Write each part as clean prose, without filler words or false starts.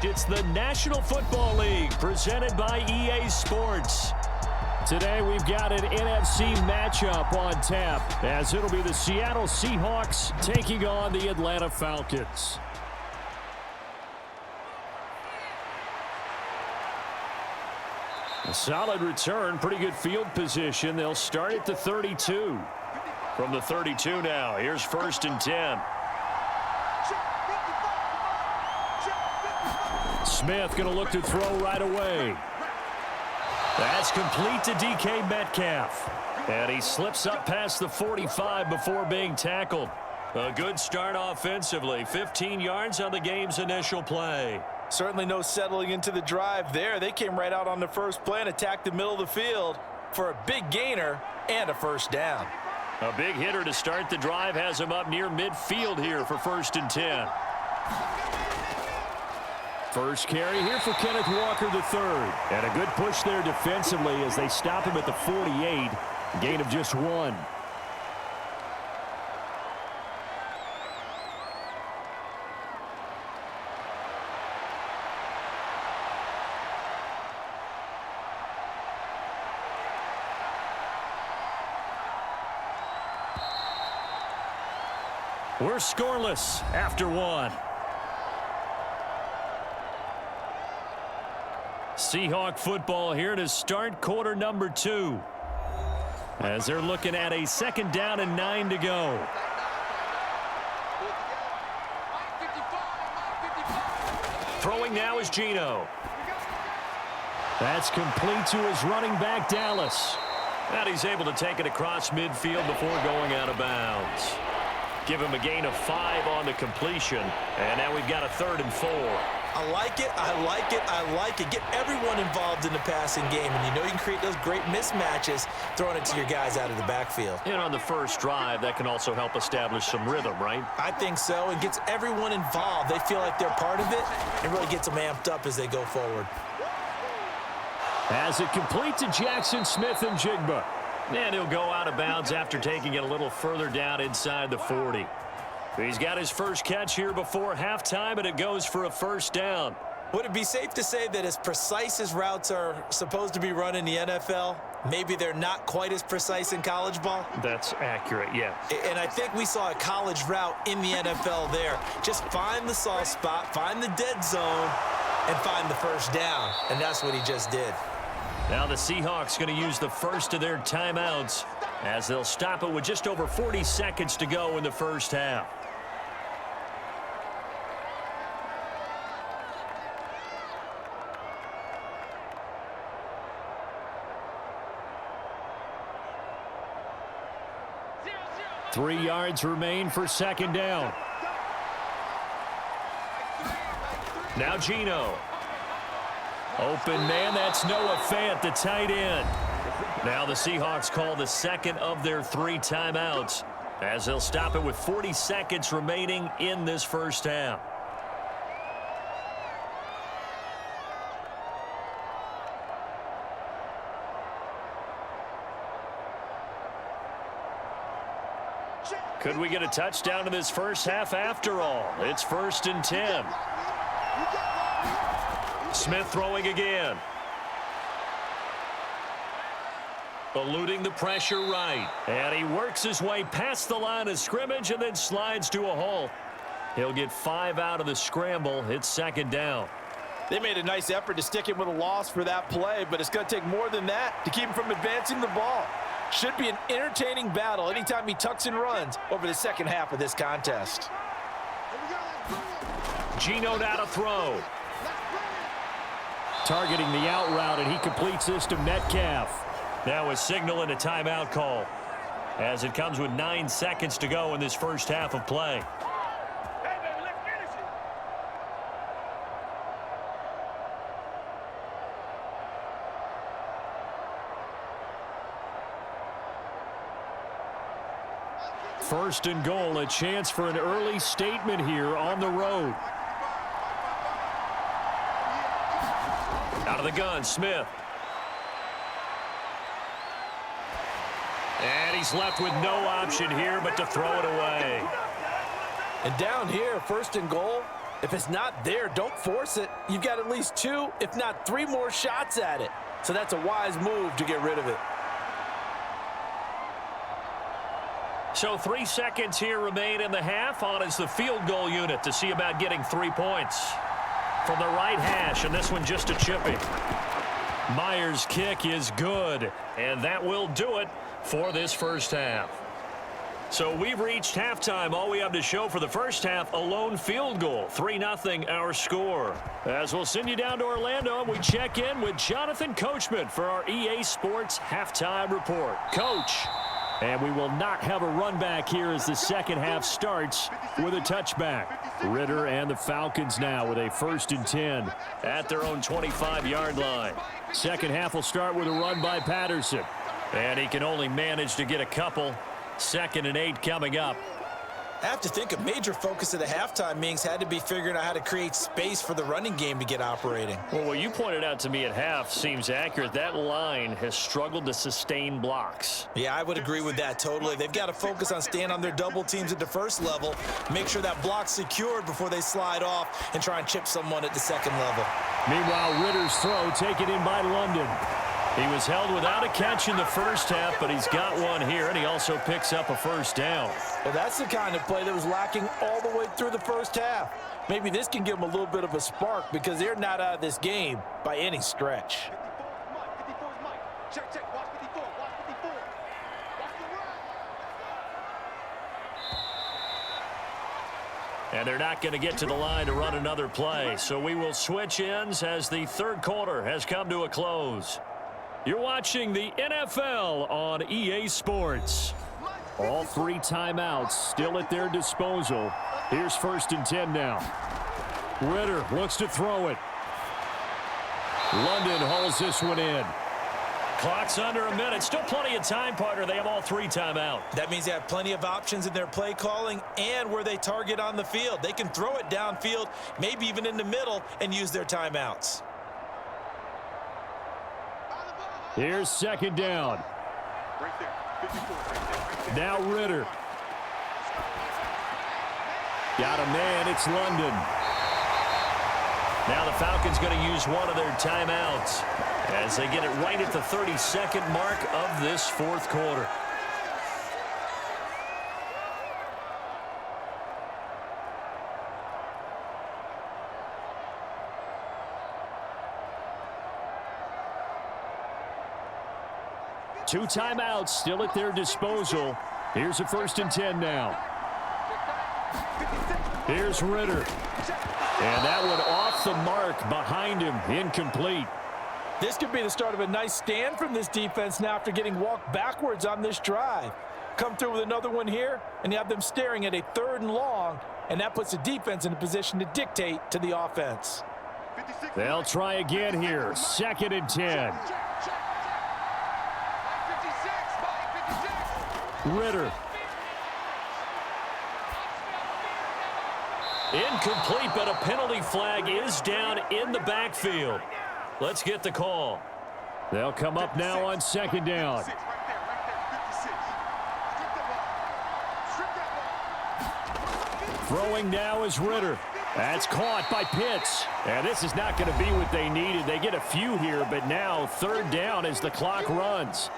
It's the National Football League presented by EA Sports. Today we've got an NFC matchup on tap as it'll be the Seattle Seahawks taking on the Atlanta Falcons. A solid return, pretty good field position. They'll start at the 32. From the 32 now, here's 1st and 10. Smith going to look to throw right away. That's complete to DK Metcalf. And he slips up past the 45 before being tackled. A good start offensively. 15 yards on the game's initial play. Certainly no settling into the drive there. They came right out on the first play and attacked the middle of the field for a big gainer and a first down. A big hitter to start the drive has him up near midfield here for 1st and 10. First carry here for Kenneth Walker III. And a good push there defensively as they stop him at the 48. Gain of just 1. We're scoreless after 1. Seahawk football here to start quarter number 2. As they're looking at a 2nd down and 9 to go. Throwing now is Geno. That's complete to his running back, Dallas. And he's able to take it across midfield before going out of bounds. Give him a gain of 5 on the completion. And now we've got a 3rd and 4. I like it, I like it, I like it. Get everyone involved in the passing game, and you know you can create those great mismatches throwing it to your guys out of the backfield. And on the first drive, that can also help establish some rhythm, right? I think so. It gets everyone involved. They feel like they're part of it, and really gets them amped up as they go forward. As it complete to Jackson Smith-Njigba. And he'll go out of bounds after taking it a little further down inside the 40. He's got his first catch here before halftime, and it goes for a first down. Would it be safe to say that as precise as routes are supposed to be run in the NFL, maybe they're not quite as precise in college ball? That's accurate, yeah. And I think we saw a college route in the NFL there. Just find the soft spot, find the dead zone, and find the first down. And that's what he just did. Now the Seahawks going to use the first of their timeouts as they'll stop it with just over 40 seconds to go in the first half. Three yards remain for 2nd down. Now Geno. Open man, that's Noah Fant, the tight end. Now the Seahawks call the 2nd of their 3 timeouts as they'll stop it with 40 seconds remaining in this first half. Could we get a touchdown in this first half after all? It's 1st and 10. Smith throwing again. Eluding the pressure right. And he works his way past the line of scrimmage and then slides to a halt. He'll get 5 out of the scramble. It's 2nd down. They made a nice effort to stick him with a loss for that play, but it's going to take more than that to keep him from advancing the ball. Should be an entertaining battle anytime he tucks and runs over the second half of this contest. Geno now to throw. Targeting the out route, and he completes this to Metcalf. Now a signal and a timeout call as it comes with 9 seconds to go in this first half of play. First and goal, a chance for an early statement here on the road. Out of the gun, Smith. And he's left with no option here but to throw it away. And down here, 1st and goal, If it's not there, don't force it. You've got at least 2, if not 3 more shots at it. So that's a wise move to get rid of it. So 3 seconds here remain in the half. On is the field goal unit to see about getting 3 points. From the right hash, and this one just a chipping. Myers' kick is good, and that will do it for this first half. So we've reached halftime. All we have to show for the first half, a lone field goal. 3-0 our score. As we'll send you down to Orlando, we check in with Jonathan Coachman for our EA Sports Halftime Report. Coach. And we will not have a run back here as the second half starts with a touchback. Ritter and the Falcons now with a 1st and 10 at their own 25-yard line. Second half will start with a run by Patterson. And he can only manage to get a couple. 2nd and 8 coming up. I have to think a major focus of the halftime meetings had to be figuring out how to create space for the running game to get operating. Well, what you pointed out to me at half seems accurate. That line has struggled to sustain blocks. Yeah, I would agree with that totally. They've got to focus on staying on their double teams at the first level, make sure that block's secured before they slide off and try and chip someone at the second level. Meanwhile, Ritter's throw taken in by London. He was held without a catch in the first half, but he's got one here, and he also picks up a 1st down. Well, that's the kind of play that was lacking all the way through the first half. Maybe this can give them a little bit of a spark because they're not out of this game by any stretch. And they're not going to get to the line to run another play, so we will switch ends as the third quarter has come to a close. You're watching the NFL on EA Sports. All 3 timeouts still at their disposal. Here's 1st and 10 now. Ritter looks to throw it. London holds this one in. Clock's under a minute. Still plenty of time, partner. They have all 3 timeout. That means they have plenty of options in their play calling and where they target on the field. They can throw it downfield, maybe even in the middle, and use their timeouts. Here's 2nd down. Now Ritter. Got a man. It's London. Now the Falcons going to use one of their timeouts as they get it right at the 32nd mark of this 4th quarter. Two timeouts still at their disposal. Here's a 1st and 10 now. Here's Ritter. And that one off the mark behind him. Incomplete. This could be the start of a nice stand from this defense now after getting walked backwards on this drive. Come through with another one here, and you have them staring at a 3rd and long, and that puts the defense in a position to dictate to the offense. They'll try again here. 2nd and 10. Ritter. Incomplete, but a penalty flag is down in the backfield. Let's get the call. They'll come up now on 2nd down. Throwing now is Ritter. That's caught by Pitts. And this is not going to be what they needed. They get a few here, but now 3rd down as the clock runs.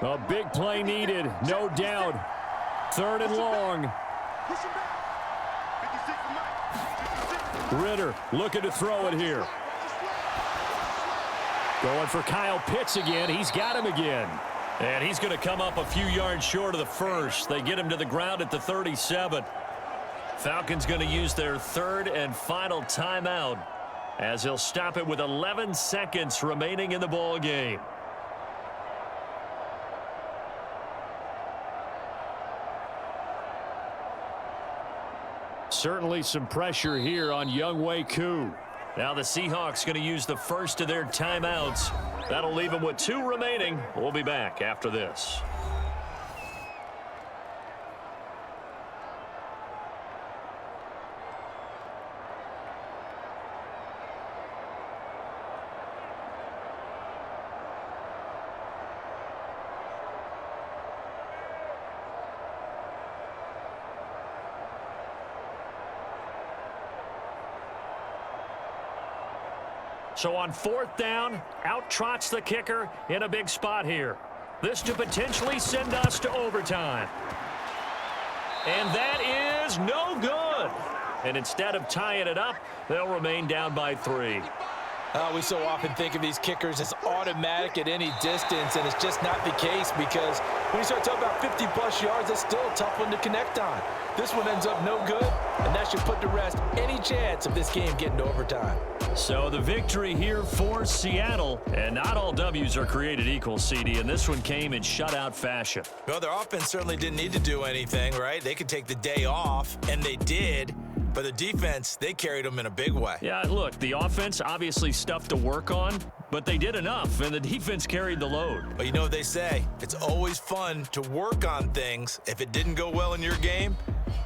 A big play needed, no doubt. 3rd and long. Ritter looking to throw it here. Going for Kyle Pitts again. He's got him again. And he's going to come up a few yards short of the 1st. They get him to the ground at the 37. Falcons going to use their 3rd and final timeout as he'll stop it with 11 seconds remaining in the ball game. Certainly some pressure here on Younghoe Koo. Now the Seahawks going to use the 1st of their timeouts. That'll leave them with 2 remaining. We'll be back after this. So on 4th down, out trots the kicker in a big spot here. This to potentially send us to overtime. And that is no good. And instead of tying it up, they'll remain down by 3. We so often think of these kickers as automatic at any distance, and it's just not the case because when you start talking about 50-plus yards, that's still a tough one to connect on. This one ends up no good, and that should put to rest any chance of this game getting to overtime. So the victory here for Seattle, and not all W's are created equal, CD, and this one came in shutout fashion. Well, their offense certainly didn't need to do anything, right? They could take the day off, and they did. But the defense, they carried them in a big way. Yeah, look, the offense obviously stuff to work on, but they did enough, and the defense carried the load. But you know what they say, it's always fun to work on things if it didn't go well in your game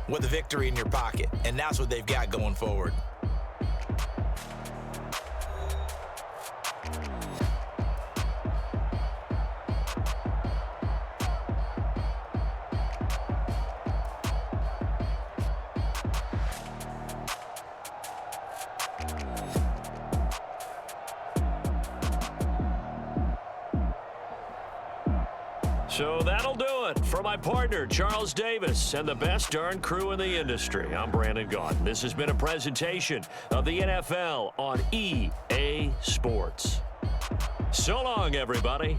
with a victory in your pocket, and that's what they've got going forward. So that'll do it for my partner, Charles Davis, and the best darn crew in the industry. I'm Brandon Gaudin. This has been a presentation of the NFL on EA Sports. So long, everybody.